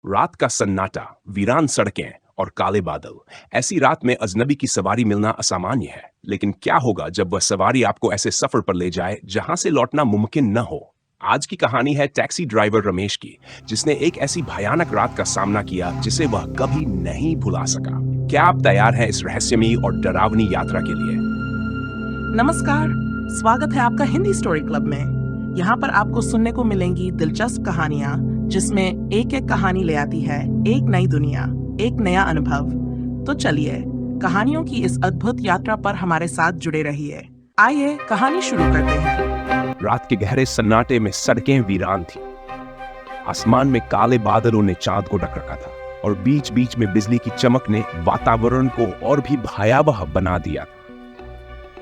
रात का सन्नाटा, वीरान सड़कें और काले बादल। ऐसी रात में अजनबी की सवारी मिलना असामान्य है, लेकिन क्या होगा जब वह सवारी आपको ऐसे सफर पर ले जाए जहां से लौटना मुमकिन न हो। आज की कहानी है टैक्सी ड्राइवर रमेश की, जिसने एक ऐसी भयानक रात का सामना किया जिसे वह कभी नहीं भुला सका। क्या आप तैयार हैं इस रहस्यमयी और डरावनी यात्रा के लिए? नमस्कार, स्वागत है आपका हिंदी स्टोरी क्लब में। यहाँ पर आपको सुनने को मिलेंगी दिलचस्प कहानियाँ, जिसमें एक एक कहानी ले आती है एक नई दुनिया, एक नया अनुभव। तो चलिए कहानियों की इस अद्भुत यात्रा पर हमारे साथ जुड़े रहिए। आइए कहानी शुरू करते हैं। रात के गहरे सन्नाटे में सड़कें वीरान थी। आसमान में काले बादलों ने चांद को ढक रखा था और बीच बीच में बिजली की चमक ने वातावरण को और भी भयावह बना दिया।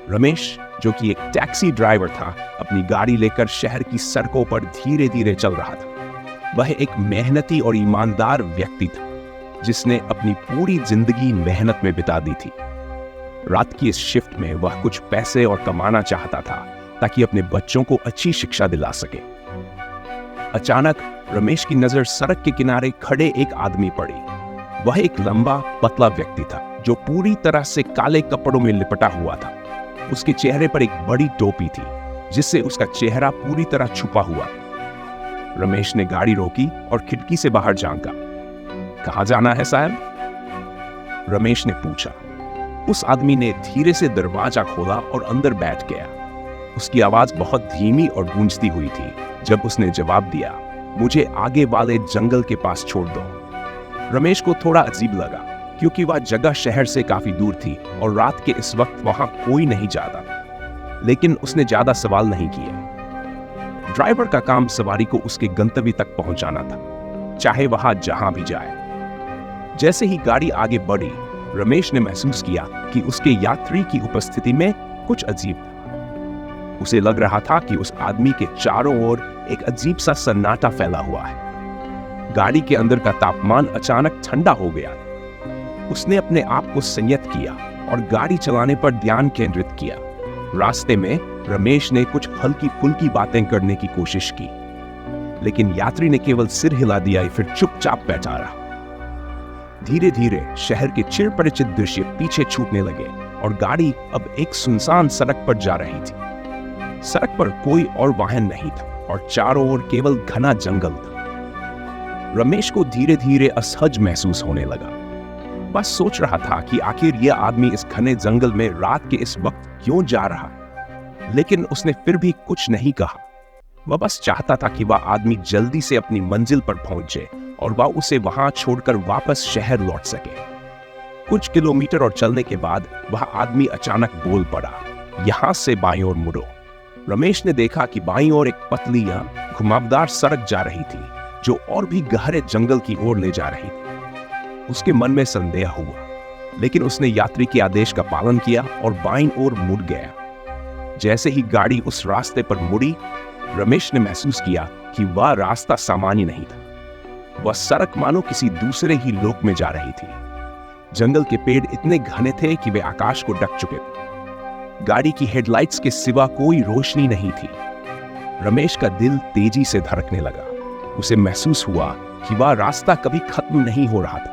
रमेश, जो कि एक टैक्सी ड्राइवर था, अपनी गाड़ी लेकर शहर की सड़कों पर धीरे धीरे चल रहा था। वह एक मेहनती और ईमानदार व्यक्ति था, जिसने अपनी पूरी जिंदगी मेहनत में बिता दी थी। रात की इस शिफ्ट में वह कुछ पैसे और कमाना चाहता था ताकि अपने बच्चों को अच्छी शिक्षा दिला सके। अचानक रमेश की नजर सड़क के किनारे खड़े एक आदमी पड़ी। वह एक लंबा पतला व्यक्ति था जो पूरी तरह से काले कपड़ों में लिपटा हुआ था। उसके चेहरे पर एक बड़ी टोपी थी जिससे उसका चेहरा पूरी तरह छुपा हुआ। रमेश ने गाड़ी रोकी और खिड़की से बाहर झांका। कहाँ जाना है साहब? रमेश ने पूछा। उस आदमी ने धीरे से दरवाजा खोला और अंदर बैठ गया। उसकी आवाज बहुत धीमी और गूंजती हुई थी। जब उसने जवाब दिया, मुझे आगे वाले जंगल के पास छोड़ दो। रमेश को थोड़ा अजीब लगा क्योंकि वह जगह शहर से काफी दूर थी और रात के इस वक्त वहां कोई नहीं जाता। लेकिन उसने ज्यादा सवाल नहीं किए। ड्राइवर का काम सवारी को उसके गंतव्य तक पहुंचाना था, चाहे वहां जहां भी जाए। जैसे ही गाड़ी आगे बढ़ी, रमेश ने महसूस किया कि उसके यात्री की उपस्थिति में कुछ अजीब था। उसे लग रहा था कि उस आदमी के चारों ओर एक अजीब सा सन्नाटा फैला हुआ है। गाड़ी के अंदर का तापमान अचानक ठंडा हो गया। उसने अपने आप को संयत किया और गाड़ी चलाने पर ध्यान केंद्रित किया। रास्ते में रमेश ने कुछ हल्की फुल्की बातें करने की कोशिश की, लेकिन यात्री ने केवल सिर हिला दिया, फिर चुपचाप बैठा रहा। धीरे धीरे शहर के चिरपरिचित दृश्य पीछे छूटने लगे और गाड़ी अब एक सुनसान सड़क पर जा रही थी। सड़क पर कोई और वाहन नहीं था और चारों ओर केवल घना जंगल था। रमेश को धीरे धीरे असहज महसूस होने लगा। बस सोच रहा था कि आखिर यह आदमी इस घने जंगल में रात के इस वक्त क्यों जा रहा है, लेकिन उसने फिर भी कुछ नहीं कहा। वह बस चाहता था कि वह आदमी जल्दी से अपनी मंजिल पर पहुंचे और वह उसे वहां छोड़कर वापस शहर लौट सके। कुछ किलोमीटर और चलने के बाद वह आदमी अचानक बोल पड़ा, यहां से बाईं ओर मुड़ो। रमेश ने देखा कि बाईं ओर एक पतली या घुमावदार सड़क जा रही थी जो और भी गहरे जंगल की ओर ले जा रही थी। उसके मन में संदेह हुआ, लेकिन उसने यात्री के आदेश का पालन किया और बाईं ओर मुड़ गया। जैसे ही गाड़ी उस रास्ते पर मुड़ी, रमेश ने महसूस किया कि वह रास्ता सामान्य नहीं था। वह सड़क मानो किसी दूसरे ही लोक में जा रही थी। जंगल के पेड़ इतने घने थे कि वे आकाश को ढक चुके थे। गाड़ी की हेडलाइट्स के सिवा कोई रोशनी नहीं थी। रमेश का दिल तेजी से धड़कने लगा। उसे महसूस हुआ कि वह रास्ता कभी खत्म नहीं हो रहा था।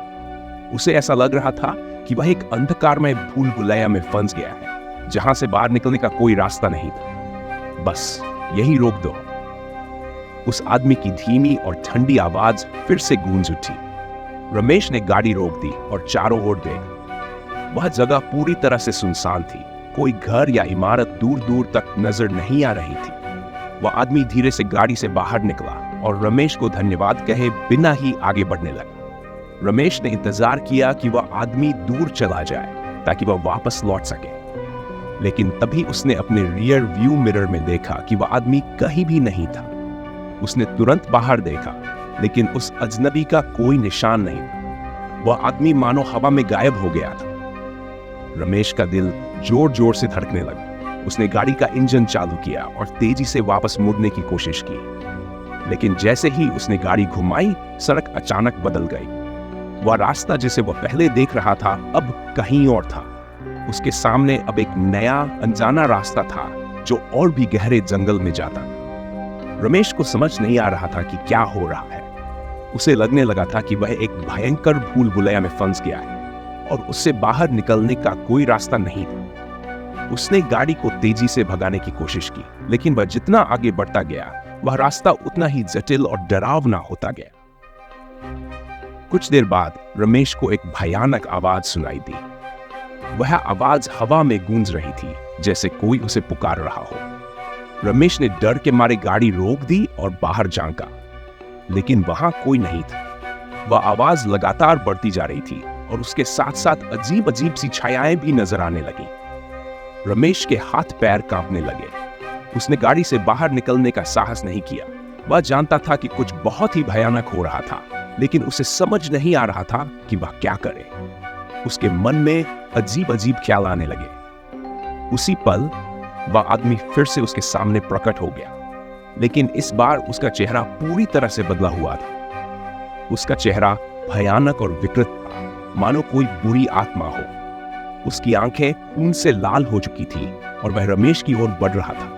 उसे ऐसा लग रहा था कि वह एक अंधकार में भूल भुलैया में फंस गया है, जहां से बाहर निकलने का कोई रास्ता नहीं था। बस यही रोक दो। उस आदमी की धीमी और ठंडी आवाज फिर से गूंज उठी। रमेश ने गाड़ी रोक दी और चारों ओर देखा। वह जगह पूरी तरह से सुनसान थी। कोई घर या इमारत दूर दूर तक नजर नहीं आ रही थी। वह आदमी धीरे से गाड़ी से बाहर निकला और रमेश को धन्यवाद कहे बिना ही आगे बढ़ने लगा। रमेश ने इंतजार किया कि वह आदमी दूर चला जाए ताकि वह वापस लौट सके, लेकिन तभी उसने अपने रियर व्यू मिरर में देखा कि वह आदमी कहीं भी नहीं था। उसने तुरंत बाहर देखा, लेकिन उस अजनबी का कोई निशान नहीं था। वह आदमी मानो हवा में गायब हो गया था। रमेश का दिल जोर जोर से धड़कने लगा। उसने गाड़ी का इंजन चालू किया और तेजी से वापस मुड़ने की कोशिश की, लेकिन जैसे ही उसने गाड़ी घुमाई, सड़क अचानक बदल गई। वह रास्ता जिसे वह पहले देख रहा था अब कहीं और था। उसके सामने अब एक नया अनजाना रास्ता था जो और भी गहरे जंगल में जाता। रमेश को समझ नहीं आ रहा था कि क्या हो रहा है। उसे लगने लगा था कि वह एक भयंकर भूल भुलैया में फंस गया है और उससे बाहर निकलने का कोई रास्ता नहीं था। उसने गाड़ी को तेजी से भगाने की कोशिश की, लेकिन वह जितना आगे बढ़ता गया वह रास्ता उतना ही जटिल और डरावना होता गया। कुछ देर बाद रमेश को एक भयानक आवाज सुनाई दी। वह आवाज हवा में गूंज रही थी, जैसे कोई उसे पुकार रहा हो। रमेश ने डर के मारे गाड़ी रोक दी और बाहर झांका, लेकिन वहां कोई नहीं था। वह आवाज लगातार बढ़ती जा रही थी और उसके साथ साथ अजीब अजीब सी छायाएं भी नजर आने लगी। रमेश के हाथ पैर कांपने लगे। उसने गाड़ी से बाहर निकलने का साहस नहीं किया। वह जानता था कि कुछ बहुत ही भयानक हो रहा था, लेकिन उसे समझ नहीं आ रहा था कि वह क्या करे। उसके मन में अजीब अजीब ख्याल आने लगे। उसी पल वह आदमी फिर से उसके सामने प्रकट हो गया, लेकिन इस बार उसका चेहरा पूरी तरह से बदला हुआ था। उसका चेहरा भयानक और विकृत था, मानो कोई बुरी आत्मा हो। उसकी आंखें खून से लाल हो चुकी थी और वह रमेश की ओर बढ़ रहा था।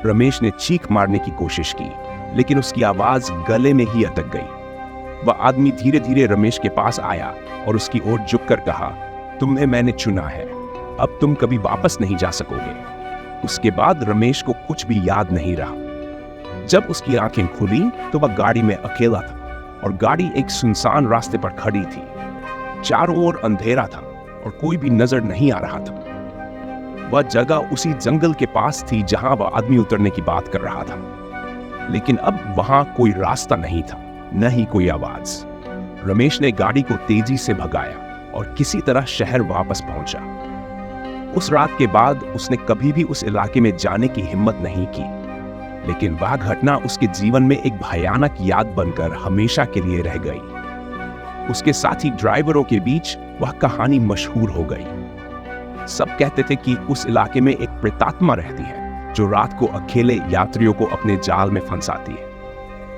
रमेश ने चीख मारने की कोशिश की, लेकिन उसकी आवाज गले में ही अटक गई। वह आदमी धीरे धीरे रमेश के पास आया और उसकी ओर झुककर कहा, तुम्हें मैंने चुना है, अब तुम कभी वापस नहीं जा सकोगे। उसके बाद रमेश को कुछ भी याद नहीं रहा। जब उसकी आंखें खुली तो वह गाड़ी में अकेला था और गाड़ी एक सुनसान रास्ते पर खड़ी थी। चारों ओर अंधेरा था और कोई भी नजर नहीं आ रहा था। वह जगह उसी जंगल के पास थी जहां वह आदमी उतरने की बात कर रहा था, लेकिन अब वहां कोई रास्ता नहीं था, न ही कोई आवाज। रमेश ने गाड़ी को तेजी से भगाया और किसी तरह शहर वापस पहुंचा। उस रात के बाद उसने कभी भी उस इलाके में जाने की हिम्मत नहीं की, लेकिन वह घटना उसके जीवन में एक भयानक याद बनकर हमेशा के लिए रह गई। उसके साथी ड्राइवरों के बीच वह कहानी मशहूर हो गई। सब कहते थे कि उस इलाके में एक प्रेतात्मा रहती है जो रात को अकेले यात्रियों को अपने जाल में फंसाती है,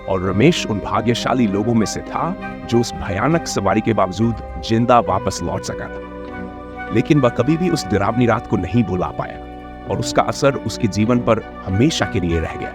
और रमेश उन भाग्यशाली लोगों में से था जो उस भयानक सवारी के बावजूद जिंदा वापस लौट सका था। लेकिन वह कभी भी उस डरावनी रात को नहीं भुला पाया और उसका असर उसके जीवन पर हमेशा के लिए रह गया।